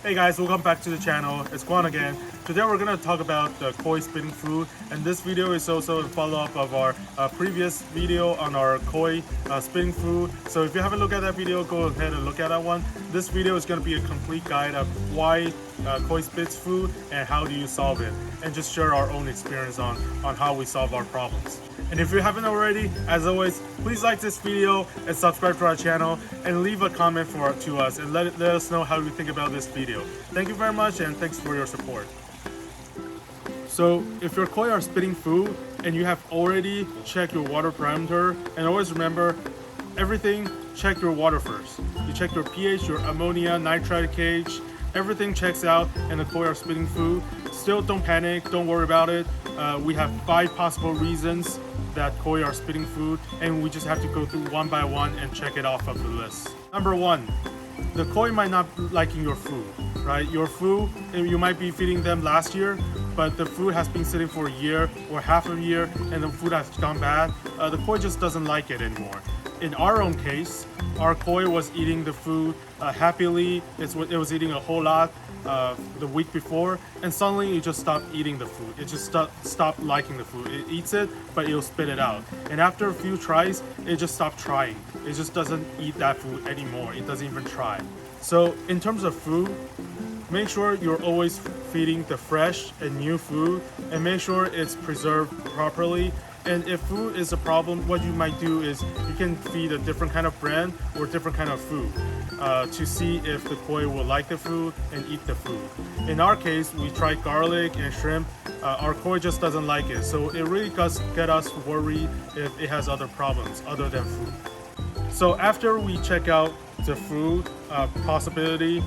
Hey guys, welcome back to the channel. It's Quan again. Today we're going to talk about the koi spitting food, and this video is also a follow-up of our previous video on our koi spitting food. So if you haven't looked at that video, go ahead and look at that one. This video is going to be a complete guide of why koi spits food and how do you solve it, and just share our own experience on how we solve our problems. And if you haven't already, as always, please like this video and subscribe to our channel and leave a comment to us and let us know how you think about this video. Thank you very much and thanks for your support. So if your koi are spitting food and you have already checked your water parameter, and always remember everything, check your water first. You check your pH, your ammonia, nitrite pH, everything checks out and the koi are spitting food. Still don't panic, don't worry about it. We have 5 possible reasons that koi are spitting food, and we just have to go through one by one and check it off of the list. Number 1, the koi might not be liking your food, right? Your food, you might be feeding them last year, but the food has been sitting for a year or half a year and the food has gone bad. The koi just doesn't like it anymore. In our own case, our koi was eating the food happily. It was eating a whole lot the week before, and suddenly it just stopped eating the food. It just stopped liking the food. It eats it, but it'll spit it out. And after a few tries, it just stopped trying. It just doesn't eat that food anymore. It doesn't even try. So in terms of food, make sure you're always feeding the fresh and new food, and make sure it's preserved properly. And if food is a problem, what you might do is you can feed a different kind of brand or different kind of food to see if the koi will like the food and eat the food. In our case, we tried garlic and shrimp. Our koi just doesn't like it. So it really does get us worried if it has other problems other than food. So after we check out the food possibility,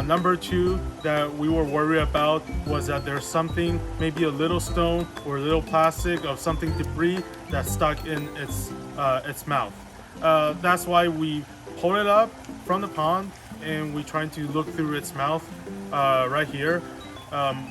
number 2 that we were worried about was that there's something, maybe a little stone or a little plastic of something debris that's stuck in its mouth. That's why we pull it up from the pond and we trying to look through its mouth right here.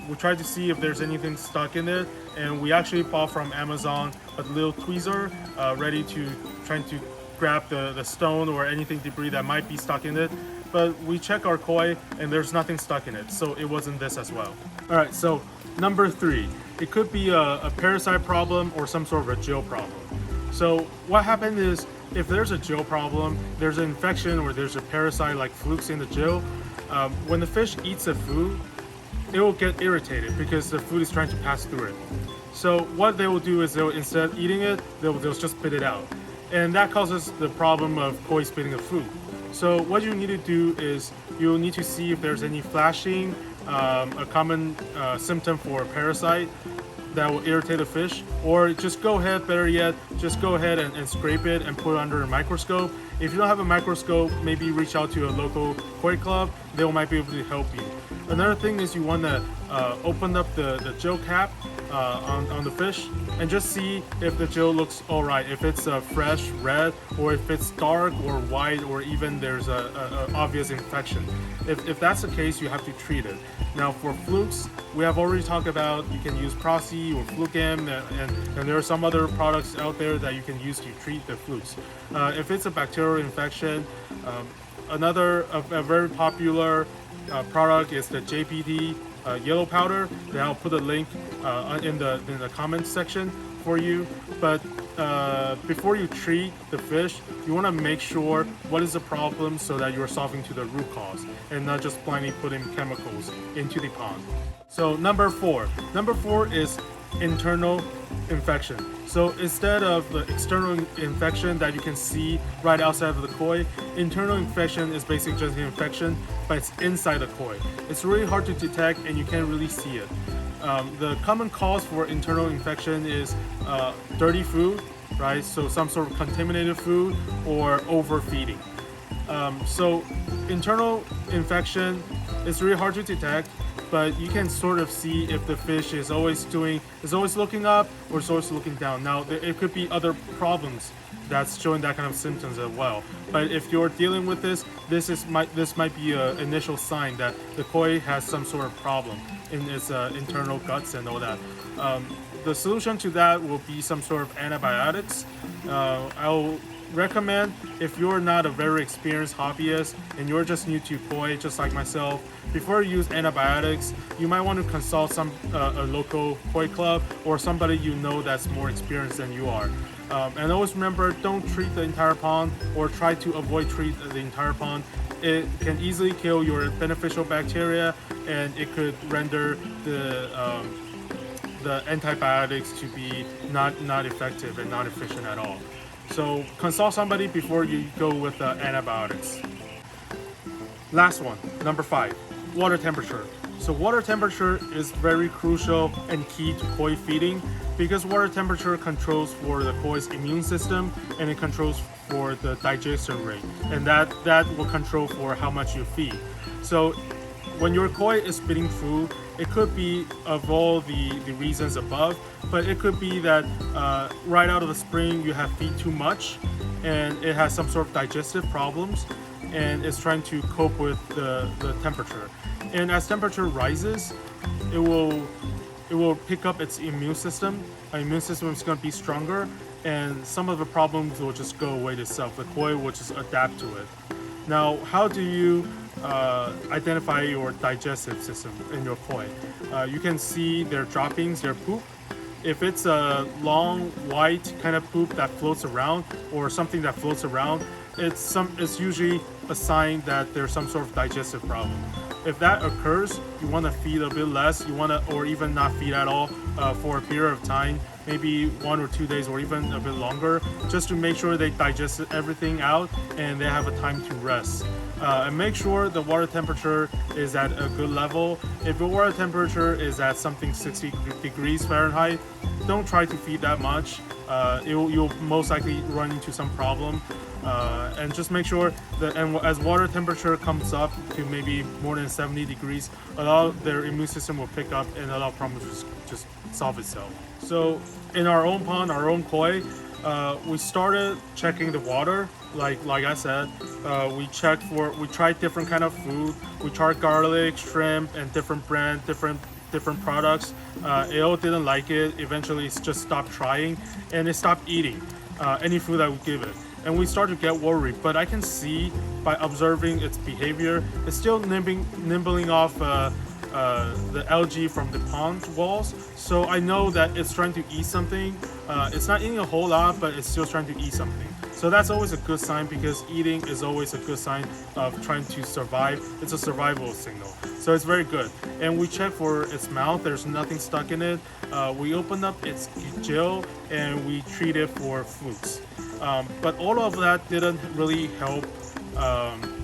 We tried to see if there's anything stuck in it, and we actually bought from Amazon a little tweezer ready to trying to grab the stone or anything debris that might be stuck in it. But we check our koi and there's nothing stuck in it, so it wasn't this as well. All right, so number 3, it could be a parasite problem or some sort of a gill problem. So what happened is, if there's a gill problem, there's an infection or there's a parasite like flukes in the gill, when the fish eats the food, it will get irritated because the food is trying to pass through it. So what they will do is they'll, instead of eating it, they'll just spit it out. And that causes the problem of koi spitting the food. So what you need to do is you'll need to see if there's any flashing, a common symptom for a parasite that will irritate the fish, or just go ahead, better yet, just go ahead and scrape it and put it under a microscope. If you don't have a microscope, maybe reach out to a local koi club. They might be able to help you. Another thing is you want to open up the gill cap on the fish and just see if the gill looks all right, if it's fresh red, or if it's dark or white, or even there's a obvious infection. If that's the case, you have to treat it. Now for flukes, we have already talked about you can use Prosi or Flukam, and there are some other products out there that you can use to treat the flukes. If it's a bacterial infection, a very popular product is the JPD yellow powder. Then I'll put a link in the comments section for you. But before you treat the fish, you want to make sure what is the problem so that you're solving to the root cause and not just blindly putting chemicals into the pond. So number 4 is internal infection. So instead of the external infection that you can see right outside of the koi, internal infection is basically just an infection, but it's inside the koi. It's really hard to detect and you can't really see it. The common cause for internal infection is dirty food, right? So some sort of contaminated food or overfeeding. So internal infection is really hard to detect, but you can sort of see if the fish is always looking up or is always looking down. Now, it could be other problems that's showing that kind of symptoms as well. But if you're dealing with this might be an initial sign that the koi has some sort of problem in its internal guts and all that. The solution to that will be some sort of antibiotics. I'll recommend, if you're not a very experienced hobbyist and you're just new to koi, just like myself, before you use antibiotics, you might want to consult a local koi club or somebody you know that's more experienced than you are. And always remember, don't treat the entire pond or try to avoid treat the entire pond. It can easily kill your beneficial bacteria, and it could render the antibiotics to be not effective and not efficient at all. So consult somebody before you go with the antibiotics. Last one, number 5, water temperature. So water temperature is very crucial and key to koi feeding, because water temperature controls for the koi's immune system, and it controls for the digestion rate, and that will control for how much you feed. So when your koi is spitting food, it could be of all the reasons above, but it could be that right out of the spring you have feed too much and it has some sort of digestive problems and it's trying to cope with the temperature. And as temperature rises, it will pick up its immune system. Our immune system is going to be stronger, and some of the problems will just go away itself. The koi will just adapt to it. Now, how do you identify your digestive system in your koi? You can see their droppings, their poop. If it's a long white kind of poop that floats around, or something that floats around, it's usually a sign that there's some sort of digestive problem. If that occurs, you want to feed a bit less. You want to, or even not feed at all for a period of time, maybe 1 or 2 days, or even a bit longer, just to make sure they digest everything out and they have a time to rest. And make sure the water temperature is at a good level. If the water temperature is at something 60 degrees Fahrenheit, don't try to feed that much. You'll most likely run into some problem. And just make sure that, and as water temperature comes up to maybe more than 70 degrees, a lot of their immune system will pick up and a lot of problems just solve itself. So in our own pond, our own koi, we started checking the water. Like I said, we tried different kind of food. We tried garlic, shrimp, and different brand, different products. It all didn't like it. Eventually, it just stopped trying, and it stopped eating any food that we give it. And we started to get worried. But I can see by observing its behavior, it's still nibbling off the algae from the pond walls. So I know that it's trying to eat something. It's not eating a whole lot, but it's still trying to eat something. So that's always a good sign, because eating is always a good sign of trying to survive. It's a survival signal. So it's very good. And we check for its mouth. There's nothing stuck in it. We open up its gill and we treat it for flukes. But all of that didn't really help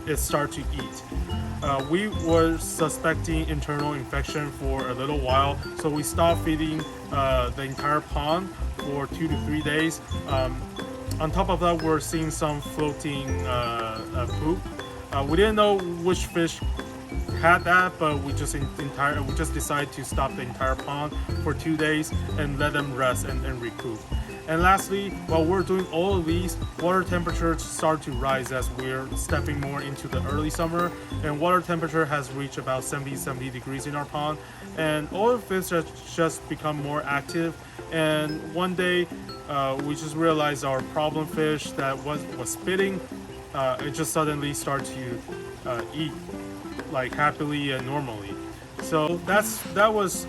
it start to eat. We were suspecting internal infection for a little while, so we stopped feeding the entire pond for 2 to 3 days. On top of that, we're seeing some floating poop. We didn't know which fish had that, but we just decided to stop the entire pond for 2 days and let them rest and recoup. And lastly, while we're doing all of these, water temperatures start to rise as we're stepping more into the early summer, and water temperature has reached about 70 degrees in our pond, and all the fish just become more active. And one day we just realized our problem fish that was spitting, it just suddenly started to eat like happily and normally. So that was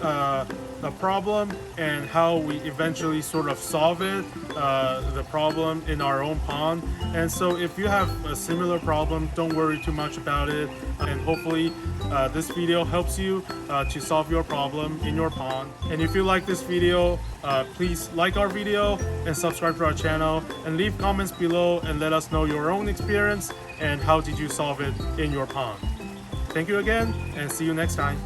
a problem, and how we eventually sort of solve it, the problem in our own pond. And so if you have a similar problem, don't worry too much about it, and hopefully this video helps you to solve your problem in your pond. And if you like this video, please like our video and subscribe to our channel, and leave comments below and let us know your own experience and how did you solve it in your pond. Thank you again, and see you next time.